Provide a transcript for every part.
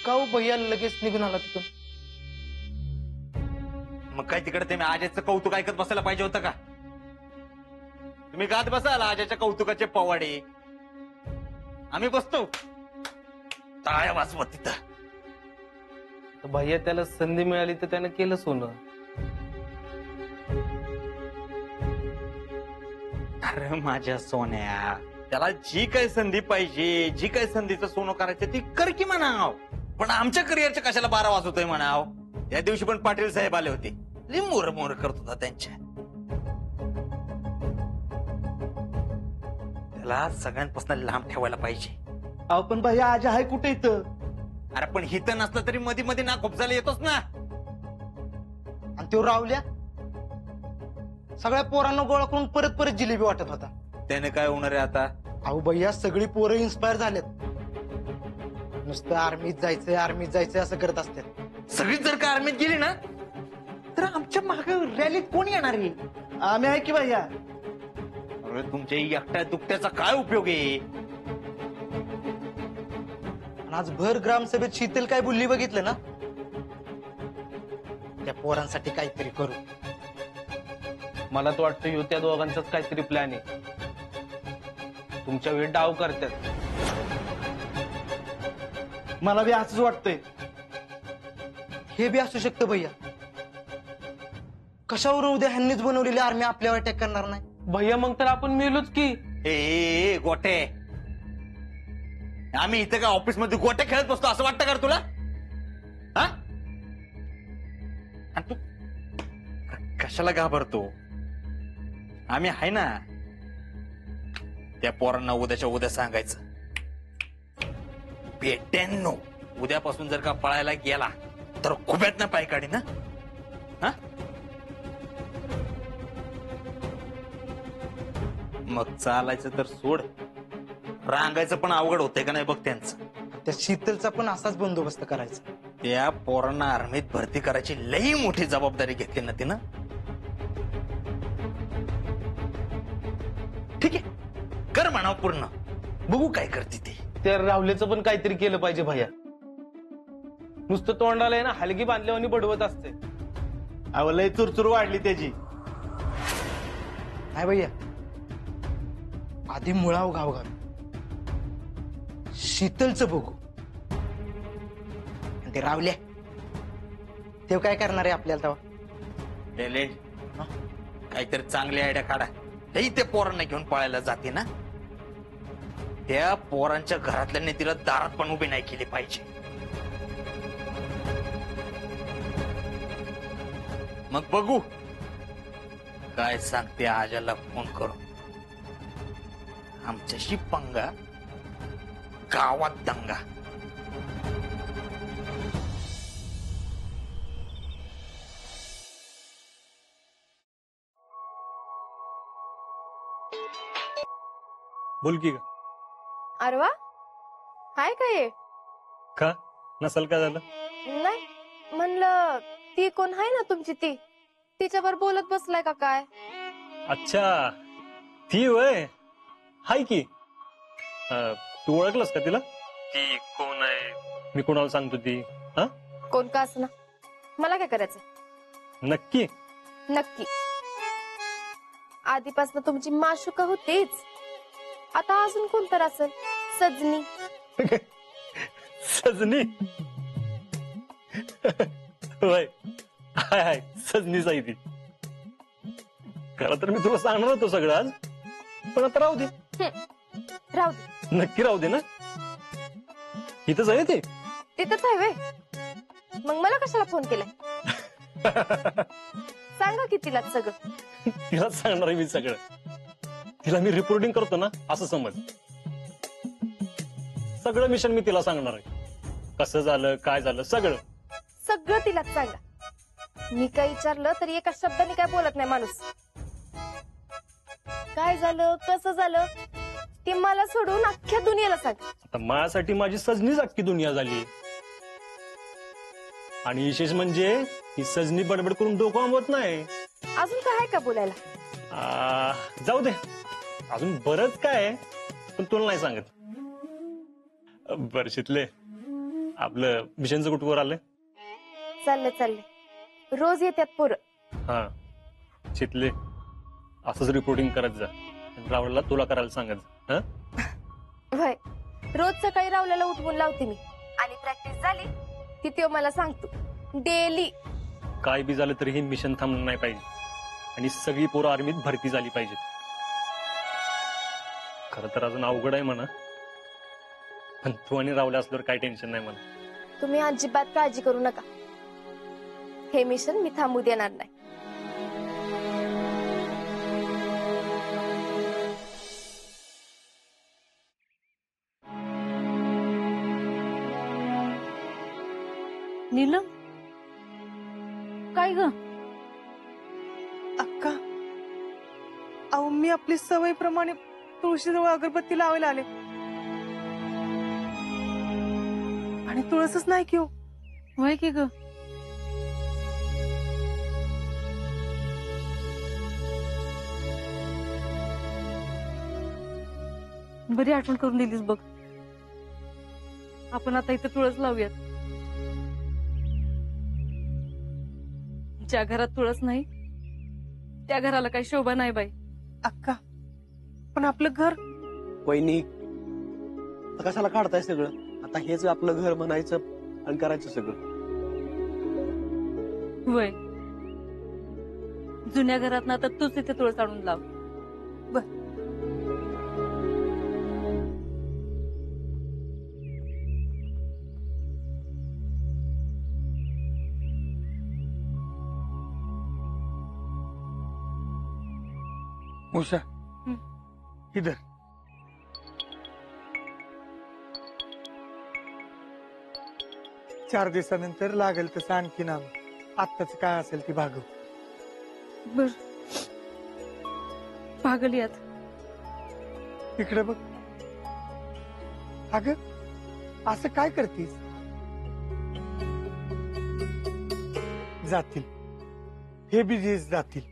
का हो भैया लगेच निघून आला तिथून? मग काय तिकडे ते आजाचं कौतुक ऐकत बसायला पाहिजे होतं का? तुम्ही गात बसाल आजाच्या कौतुकाचे पवाडे, आम्ही बसतो टाळ्या वाजवत तिथं. तर भैया त्याला संधी मिळाली तर त्यानं केलं सोनं. अरे माझ्या सोन्या, त्याला जी काही संधी पाहिजे, जी काही संधीचं सोनं करायचं ती कर की म्हणाव. पण आमच्या करिअरच्या कशाला 12 वाजवतोय म्हणाव. त्या दिवशी पण पाटील साहेब आले होते, मोर मोर करत होता त्यांच्या. त्याला सगळ्यांपासून लांब ठेवायला पाहिजे. अहो पण भैया आज आहे कुठे इथं? अरे पण हिथं नसलं तरी मध्ये मध्ये ना खोपसाला येतोच ना. आणि तो रावल्या सगळ्या पोरांना गोळा करून परत परत जिलेबी वाटत होता. त्याने काय होणार आहे आता? अहो भैया सगळी पोरं इन्स्पायर झालेत. नुसतं आर्मीत जायचंय असं करत असतात. सगळीच जर का आर्मीत गेली ना तर आमच्या मागे रॅलीत कोण येणार आहे? आम्ही आहे की भैया. अरे तुमच्या एकट्या दुकट्याचा काय उपयोग आहे? आज भर ग्रामसभेत शीतल काय बोलली बघितलं ना? त्या पोरांसाठी काहीतरी करू. मला तर वाटतं ह्यो त्या दोघांचाच काहीतरी प्लॅन आहे. तुमच्या वेळी डाव करतात. मला बी असंच वाटतंय. हे बी असू शकतं भैया. कशावर उद्या ह्यांनीच बनवलेली आर्मी आपल्यावर अटॅक करणार नाही? भैया मग तर आपण मेलोच की. ए गोटे, आम्ही इथं का ऑफिस मध्ये गोटे खेळत बसतो असं वाटतं का तुला? हा? आणि तू कशाला घाबरतो? आम्ही आहे ना. त्या पोरांना उद्याच्या उद्या सांगायचं, बेट्यांनो उद्यापासून जर का पळायला गेला तर खुब्यात ना पाय काढी ना. हा? मग चालायचं तर सोड, रांगायचं पण अवघड होतंय का नाही बघ त्यांचं. त्या शीतलचा पण असाच बंदोबस्त करायचा. त्या पोरांना आर्मीत भरती करायची लई मोठी जबाबदारी घेतली ना तिनं. ठीक आहे, कर म्हणाव पूर्ण, बघू काय करते ती. त्या रावलेचं पण काहीतरी केलं पाहिजे भैया. नुसतं तोंडाला आहे ना हलगी बांधल्यावानी बडवत असते. अहो लय चुरचुर वाढली त्याची. नाही भैया, आधी मुळाव गावगावी शीतलचं बघू. आणि ते रावल्या ते काय करणार आहे आपल्याला तेव्हा? टॅलेंट काहीतरी चांगली आयडिया काढा. लई ते पोरांना घेऊन पळायला जाते ना, त्या पोरांच्या घरातल्यांनी तिला दारात पण उभी नाही केली पाहिजे. मग बघू काय सांगते आजाला फोन करून. आमच्याशी पंगा, गावात दंगा. बोल की अरे वा, हाय काय? का नसल का झालं? नाही म्हणलं ती कोण आहे ना तुमची, ती तिच्यावर बोलत बसलाय का काय? अच्छा ती वय हाय की. तू ओळखलंस का तिला? ती कोण आहे? मी कोणाला सांगतो ती? हा कोण का असं ना, मला काय करायचं? नक्की? नक्की. आधीपासून तुमची माशुका होतीच, आता अजून कोण तर असेल. सजनी. सजनी? होय हाय हाय, सजनीच आहे ती. खरं तर मी तुला सांगणार होतो सगळं आज, पण आता राहू दे. राहू दे. नक्की राहू दे ना. इथंच आहे ते. तिथंच आहे वे. मग मला कशाला फोन केलाय? सांगा की तिला सगळं. तिला सांगणार आहे मी सगळं. तिला मी रिपोर्टिंग करतो ना असं समज. सगळं मिशन मी तिला सांगणार आहे. कसं झालं, काय झालं, सगळं सगळं तिलाच सांगा. मी काय विचारलं तरी एका शब्दाने काय बोलत नाही माणूस. काय झालं, कसं झालं ते मला सोडून अख्ख्या दुनियेला सांग. आता माझ्यासाठी माझी सजनीच अख्खी दुनिया झाली. आणि विशेष म्हणजे ही सजनी बडबड करून डोकं आंबवत नाही. अजून काय आहे का बोलायला? जाऊ दे, अजून बरंच काय आहे, पण तुला नाही सांगत. बरं शितले, आपलं मिशनचं कुठवर आलंय? चालले रोज येतात पोरं. हा चितले असंच रिपोर्टिंग करत जा. रावणला तुला करायला सांगायचं. हा होय, रोज सकाळी रावल्याला उठवून लावते मी आणि प्रॅक्टिस झाली की तो मला सांगतो डेली. काय बी झालं तरी हे मिशन थांबलं नाही पाहिजे आणि सगळी पोरं आर्मीत भरती झाली पाहिजेत. खरं तर अजून अवघड आहे म्हणा, पण तू आणि रावल्या असल्यावर काय टेन्शन नाही म्हणा. तुम्ही अजिबात काळजी करू नका, हे मिशन मी थांबू देणार नाही. नीलम, काय ग? अक्का, अहो मी आपली सवयीप्रमाणे तुळशीजवळ अगरबत्ती लावायला आले आणि तुळसच नाही की हो. वय की ग? बरी आठवण करून दिलीस बघ. आपण आता इथं तुळस लावूयात. ज्या घरात तुळस नाही त्या घराला काही शोभा नाही बाई. अक्का, पण आपलं घर. वहिनी, आता कशाला काढताय सगळं? आता हेच आपलं घर म्हणायचं आणि करायचं सगळं. वय जुन्या घरात ना तर तूच इथे तुळस आणून लाव. उषा, इधर. चार दिवसानंतर लागेल तसं आणखी नाम आत्ताच काय असेल ती भागव. बर पागल यात. इकडे बघ. अगं असं काय करतीस? जातील हे बी दिवस जातील.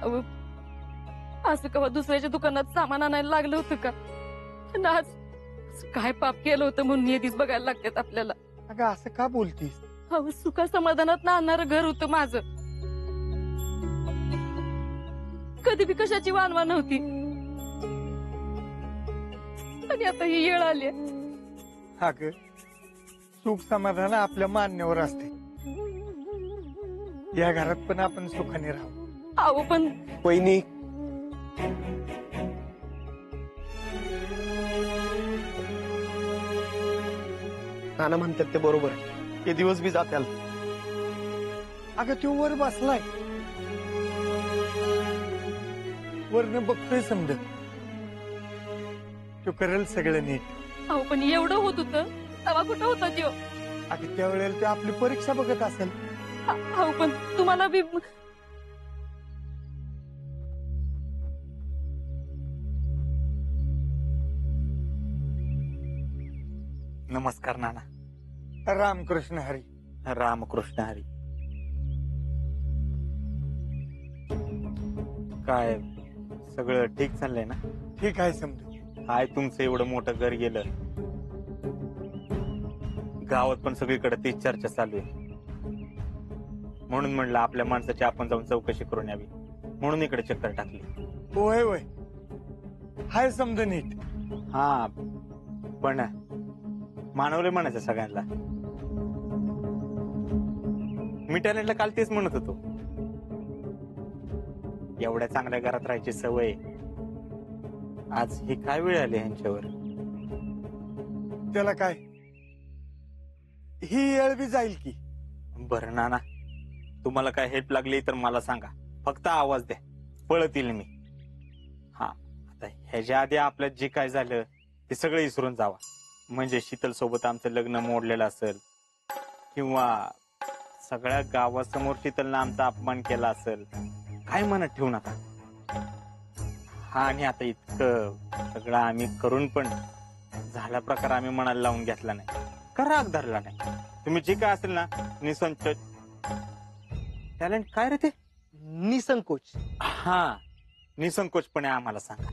अहो, असं कवा दुसऱ्याच्या दुकानात सामान आणायला लागलं होतं का? पण आज असं काय पाप केलं होतं म्हणून हे दिस बघायला लागतात आपल्याला. अगं असं का बोलतीस? अहो, सुखा समाधानात आणणारं घर होतं माझं. कधी बी कशाची वानवा नव्हती आणि आता ही येळ आली. अगं सुख समाधान आपल्या मान्यावर असते. या घरात पण आपण सुखाने राहू. अहो पण वहिनी, नाना म्हणतात ते बरोबर आहे. हे दिवस बी जात्याल. अगं तो वर बसलाय, वरनं बघतोय समजा. तो करेल सगळं नीट. अहो पण एवढं होत होतं तेव्हा कुठं होता त्यो? अगं त्यावेळेला ते आपली परीक्षा बघत असेल. अहो पण तुम्हाला बी नमस्कार नाना. रामकृष्ण हरी. रामकृष्ण हरी. काय सगळं ठीक चाललंय ना? ठीक आहे समजा. काय तुमचं एवढं मोठं घर गेलं, गावात पण सगळीकडे तीच चर्चा चालू आहे. म्हणून म्हणलं आपल्या माणसाची आपण जाऊन चौकशी करून यावी, म्हणून इकडे चक्कर टाकली. होय होय, हाय समजा नीट. हा पण मानवले म्हणायचं सगळ्यांना. मी टॅलेंटला काल तेच म्हणत होतो, एवढ्या चांगल्या घरात राहायची सवय, आज ही काय वेळ आली ह्यांच्यावर. त्याला काय, ही वेळ बी जाईल की. बरं नाना, तुम्हाला काय हेल्प लागली तर मला सांगा, फक्त आवाज द्या, पळत येईल मी. हा आता ह्याच्या आधी आपल्यात जे काय झालं ते सगळं विसरून जावा. म्हणजे शीतल सोबत आमचं लग्न मोडलेलं असेल किंवा सगळ्या गावासमोर शीतलनं आमचा अपमान केला असेल, काय मनात ठेवू नका. हा आणि आता इतकं सगळं आम्ही करून पण झाला प्रकार आम्ही मनाला लावून घेतला नाही, का राग धरला नाही. तुम्ही जे काय असेल ना निसंकोच टॅलेंट काय रे ते, निसंकोच. हा निसंकोचपणे आम्हाला सांगा.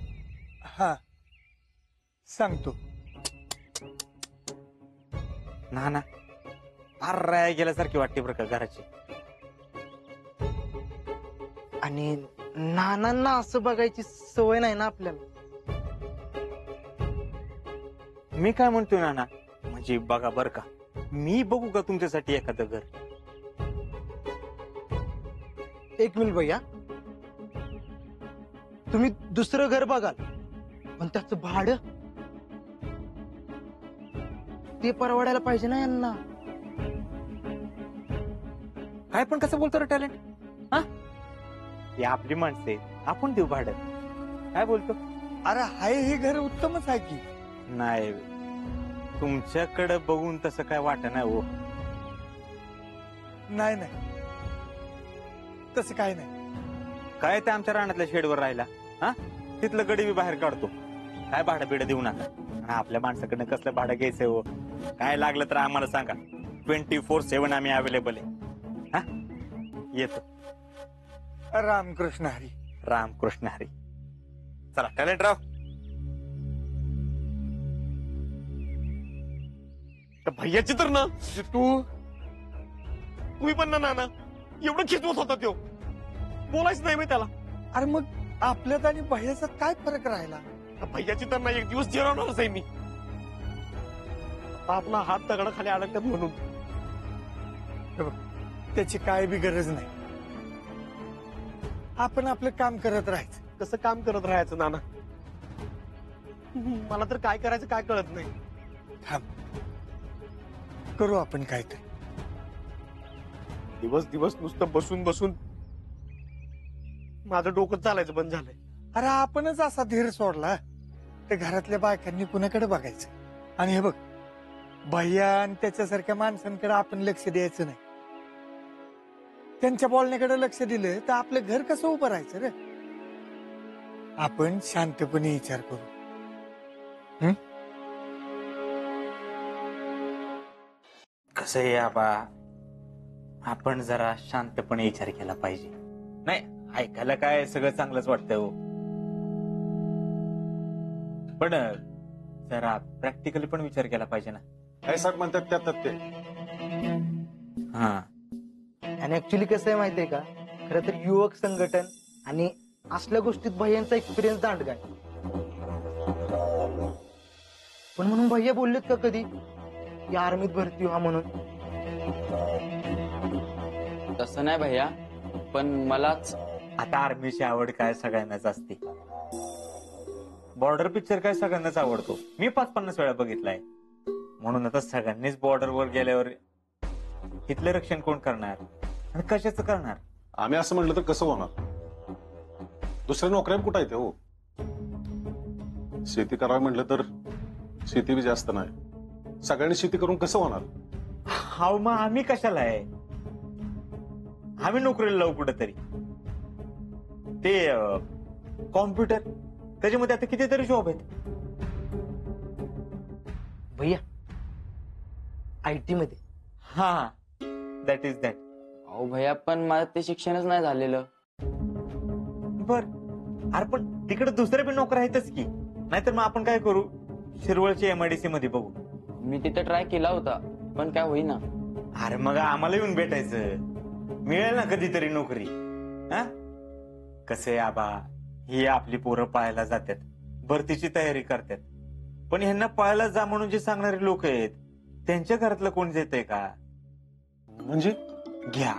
हा सांगतो. ना फार गेल्यासारखी वाटते बरं का घराची. आणि नानांना असं बघायची सवय नाही ना आपल्याला. मी काय म्हणतोय नाना, म्हणजे बघा बर का, मी बघू का तुमच्यासाठी एखादं घर? एक मिनिट भैया, तुम्ही दुसरं घर बघाल पण त्याचं भाडं ते परवडायला पाहिजे ना यांना. काय पण कसं बोलतो रे टॅलेंट? हा, ती आपली माणसे, आपण देऊ भाडं. काय बोलतो? अरे हाय, हे घर उत्तमच आहे की. नाही, तुमच्याकडे बघून तसं काय वाटत नाही हो. नाही नाही, तसं काय नाही. काय ते आमच्या रानातल्या शेडवर राहिला, हा तिथलं गडी बी बाहेर काढतो. काय भाडं बिडं देऊ नका. आणि आपल्या माणसाकडनं कसलं भाडं घ्यायचंय हो? काय लागलं तर आम्हाला सांगा, 24/7 आम्ही अवेलेबल आहे. हा, येतो. रामकृष्ण हरी. रामकृष्ण हरी. चला टॅलेंट राव. भैयाची तर ना तुम्ही पण ना एवढं खिचवत होता तो, बोलायच नाही मी त्याला. अरे मग आपल्यात आणि भैयाचा काय फरक राहिला? भैयाची तर ना एक दिवस जिरवणारच आहे मी. आपला हात दगडाखाली अडकतात म्हणून. त्याची काय बी गरज नाही. आपण आपलं काम करत राहायचं. कसं काम करत राहायचं नाना? मला तर काय करायचं काय कळत नाही. थांब, करू आपण काहीतरी. दिवस दिवस नुसतं बसून बसून माझं डोकं चालायचं बंद झालंय. अरे आपणच असा धीर सोडला तर घरातल्या बायकांनी कुणाकडे बघायचं? आणि हे बघ, भैया आणि त्याच्यासारख्या माणसांकडे आपण लक्ष द्यायचं नाही. त्यांच्या बोलण्याकडे लक्ष दिलं तर आपलं घर कसं उभं राहायचं रे? आपण शांतपणे विचार करू. कसं आहे आबा, आपण जरा शांतपणे विचार केला पाहिजे. नाही, ऐकायला काय सगळं चांगलंच वाटतंय हो, पण जरा प्रॅक्टिकली पण विचार केला पाहिजे ना. काय साहेब म्हणतात त्यात ते. हा, आणि ऍक्च्युली कसं आहे माहितीये का, खरं तर युवक संघटन आणि असल्या गोष्टीत भैयांचा एक्सपिरियन्स दांडगा आहे. पण म्हणून भैया बोललेत का कधी या आर्मीत भरती व्हा म्हणून? तसं नाही भैया, पण मलाच आता आर्मीची आवड काय सगळ्यांनाच असते. बॉर्डर पिक्चर काय सगळ्यांनाच आवडतो. मी 5-50 वेळा बघितलाय. म्हणून आता सगळ्यांनीच बॉर्डरवर गेल्यावर इथलं रक्षण कोण करणार आणि कशाचं करणार? आम्ही असं म्हटलं तर कसं होणार? दुसऱ्या नोकऱ्या कुठं आहेत हो? शेती करावं म्हटलं तर शेती बी जास्त नाही. सगळ्यांनी शेती करून कसं होणार? हा, मग आम्ही कशाला आहे? आम्ही नोकरीला लावू कुठेतरी. ते कॉम्प्युटर, त्याच्यामध्ये आता कितीतरी जॉब आहेत. भैया IT मध्ये. हा, दॅट इज दॅट. अहो भैया, पण माझं ते शिक्षणच नाही झालेलं. बर, अरे पण तिकडे दुसरे पण नोकर आहेतच की. नाहीतर मग आपण काय करू, शिरवळच्या MIDC मध्ये बघू. मी तिथे ट्राय केला होता, पण काय होईना. अरे मग आम्हाला येऊन भेटायचं, मिळेल ना कधीतरी नोकरी. हा, कसे आबा, ही आपली पोरं पाहायला जातात, भरतीची तयारी करतात, पण ह्यांना पाहायला जा म्हणून जे सांगणारे लोक आहेत त्यांच्या घरातलं कोण देतंय का? म्हणजे घ्या.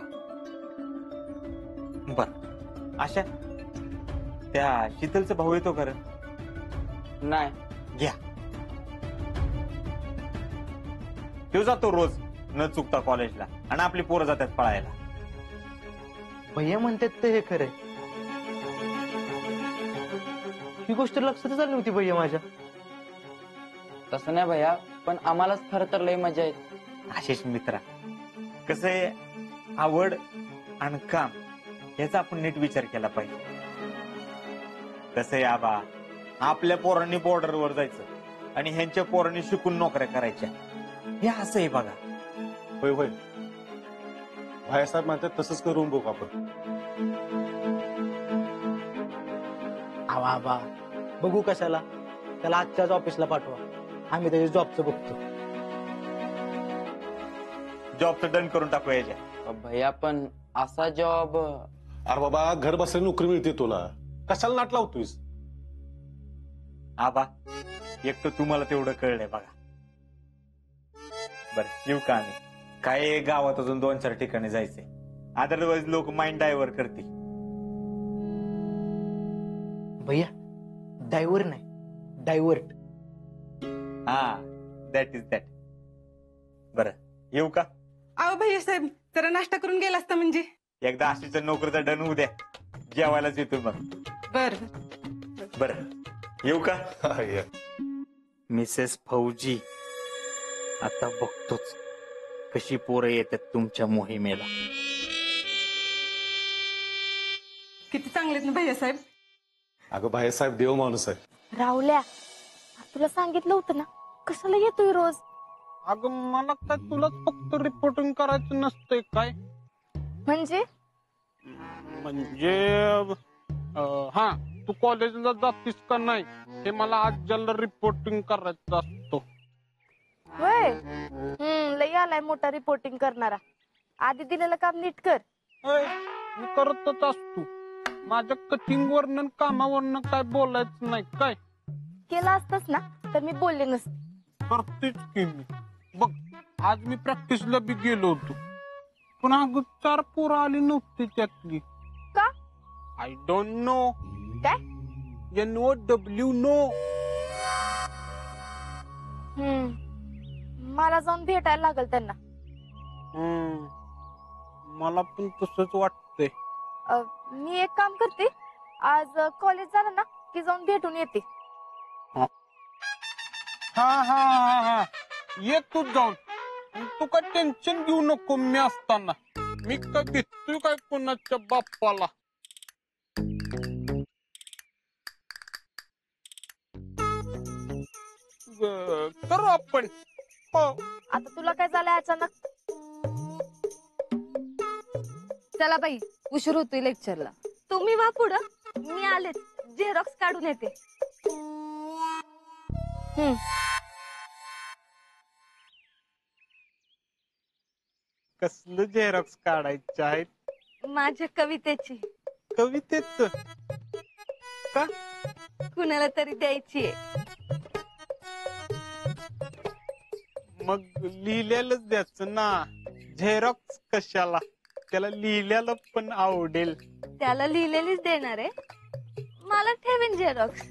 बर, अशा त्या शीतलचा भाऊ येतो खरं? नाही. घ्या. तो जातो रोज न चुकता कॉलेजला, आणि आपली पोरं जातात पळायला. भैया म्हणतात ते हे खरंय. ही गोष्ट लक्षातच आली नव्हती भैया माझ्या. तसं नाही भैया, पण आम्हालाच खरं तर लय मजा येते. आशिष मित्रा, कसं आहे, आवड आणि काम याचा आपण नीट विचार केला पाहिजे. कसं आहे आबा, आपल्या पोरांनी बॉर्डरवर जायचं आणि ह्यांच्या पोरांनी शिकून नोकऱ्या करायच्या, हे असं आहे बघा. होय होय, भाईसाहेब म्हणतात तसंच करून बघू आपण. आबा बघू कशाला, त्याला आजच्याच ऑफिसला पाठवा, आम्ही त्याच्या जॉबचं बघतो. जॉबचं डन करून टाकू याच्या. भैया पण असा जॉब अरे बाबा घर बसल्या नोकरी मिळते तुला, कशाला नाट लावतोयस? आबा एक तर तुम्हाला तेवढं कळलंय बघा. बर येऊ का आम्ही? काय गावात अजून 2-4 ठिकाणी जायचंय, अदरवाईज लोक माइंड डायव्हर्ट करतील. भैया डायव्हर नाही, डायव्हर्ट. हा दॅट इज दॅट. बरं येऊ का? अहो भैया साहेब जरा नाश्ता करून गेला असता म्हणजे. एकदा आशीचा नोकरीचा डन होऊ द्या, जेवायलाच येतो मग. बर बरं येऊ का? हा, ये. मिसेस फौजी, आता बघतोच कशी पोरं येतात तुमच्या मोहिमेला. किती चांगले आहेत ना भैया साहेब. अगं भाईसाहेब देव माणूस आहे. राहुल्या तुला सांगितलं होतं ना, कशाला येतोय रोज? अगं मला काय तुला फक्त रिपोर्टिंग करायचं नसतंय काय? म्हणजे हा तू कॉलेजला जातीस का नाही हे मला आज जल्द रिपोर्टिंग करायचं असतो. होय लई आलाय मोठा रिपोर्टिंग करणारा. आधी दिलेलं काम नीट कर. मी करतच असतो. माझ्या कटिंग वरनं कामावरनं काय बोलायचं नाही काय? केलं असतंस ना तर मी बोलले नसते. करतेच की मी. बघ आज मी प्रॅक्टिसला बी गेलो होतो, पण अगं 4 पोरं आली नव्हती त्यातली. का? I don't know. काय? NOW no. मला जाऊन भेटायला लागल त्यांना. मला पण तसंच वाटतंय. मी एक काम करते, आज कॉलेज झालं ना की जाऊन भेटून येते. हा ये तू जाऊन. तू काय टेन्शन घेऊ नको, मी असताना. मी काय भेटतोय काय कोणाच्या बाप्पाला? करू आपण. हो आता तुला काय झालंय अचानक? चला बाई, उशीर होतोय लेक्चरला. तुम्ही वा पुढं, मी आलेच. झेरॉक्स काढून येते. कसलं झेरॉक्स काढायचे आहेत? माझ्या कवितेची. कवितेच का? कुणाला तरी द्यायची आहे. मग लिहिलेलंच द्यायचं ना, झेरॉक्स कशाला? त्याला लिहिलेलं पण आवडेल. त्याला लिहिलेलीच देणार आहे. मला ठेवीन झेरॉक्स.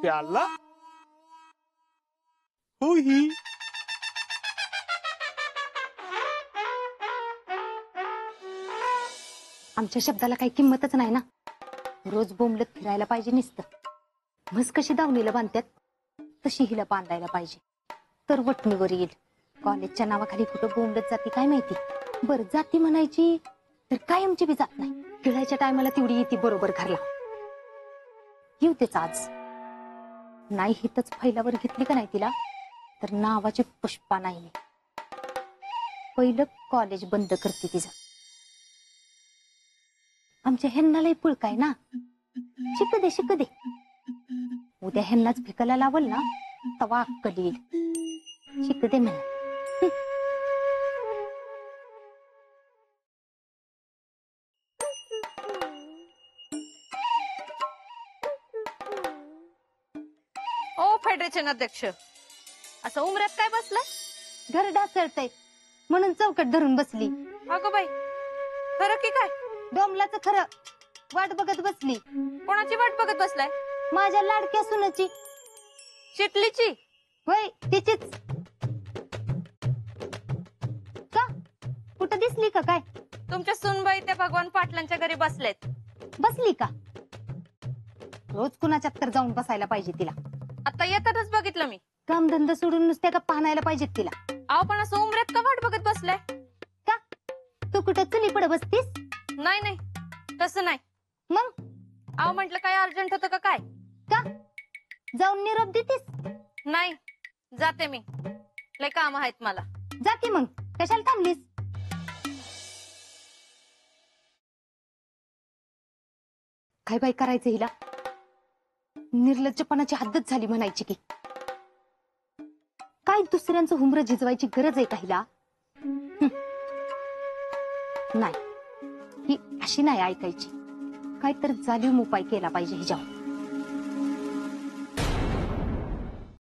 त्याला ही आमच्या शब्दाला काही किंमतच नाही ना. रोज बोंबलत फिरायला पाहिजे नुसतं. म्हस कशी दावणीला बांधतात तशी हिला बांधायला पाहिजे, तर वटणीवर येईल. कॉलेजच्या नावाखाली कुठं बोंबलत जाते काय माहिती. बरं जाती म्हणायची तर कायमची बी जात नाही. फिरायच्या टायमाला तेवढी येते बरोबर घरला. येऊ तेच आज. नाही हितच फैलावर घेतली का नाही तिला तर नावाची पुष्पा नाही. पहिलं कॉलेज बंद करते तिचं. आमच्या ह्यांना लई पुळकाय ना. शिक दे. उद्या ह्यांनाच भिकायला लावल ना तवा अक्कल येईल. शिक दे म्हणा. ओ फेडरेशन अध्यक्ष, असं उमऱ्यात काय बसलाय? घर ढासळतय म्हणून चौकट धरून बसली. अगं बाई, खरं की काय? डोमलाच खरं. वाट बघत बसली. कोणाची वाट बघत बसलाय? माझ्या लाडक्या सुनाची. शितलीची? होय तिचीच. का कुठं दिसली का काय? तुमच्या सुनबाई त्या भगवान पाटलांच्या घरी बसलेत. बसली का? रोज कुणाच्यात तर जाऊन बसायला पाहिजे तिला. आता येतातच बघितलं मी. कामधंदा सोडून नुसत्या का पाहण्याला पाहिजेत तिला. आव पण असं उमऱ्यात का वाट बघत बसलाय? का तू कुठं चुली पुढे बसतीस? नाही तसं नाही. मग आव म्हंटल काय अर्जंट होतं का काय? का जाऊन निरोप देतीस? नाही, जाते मी. लय काम आहेत मला. जा की मग, कशाला थांबलीस? काय बाई करायचं हिला? निर्लज्जपणाची हद्दच झाली म्हणायची की. काय दुसऱ्यांचं हुमरं झिजवायची गरज आहे का हिला? नाही, ही अशी नाही ऐकायची. काय तर जालीम उपाय केला पाहिजे हिच्यावर.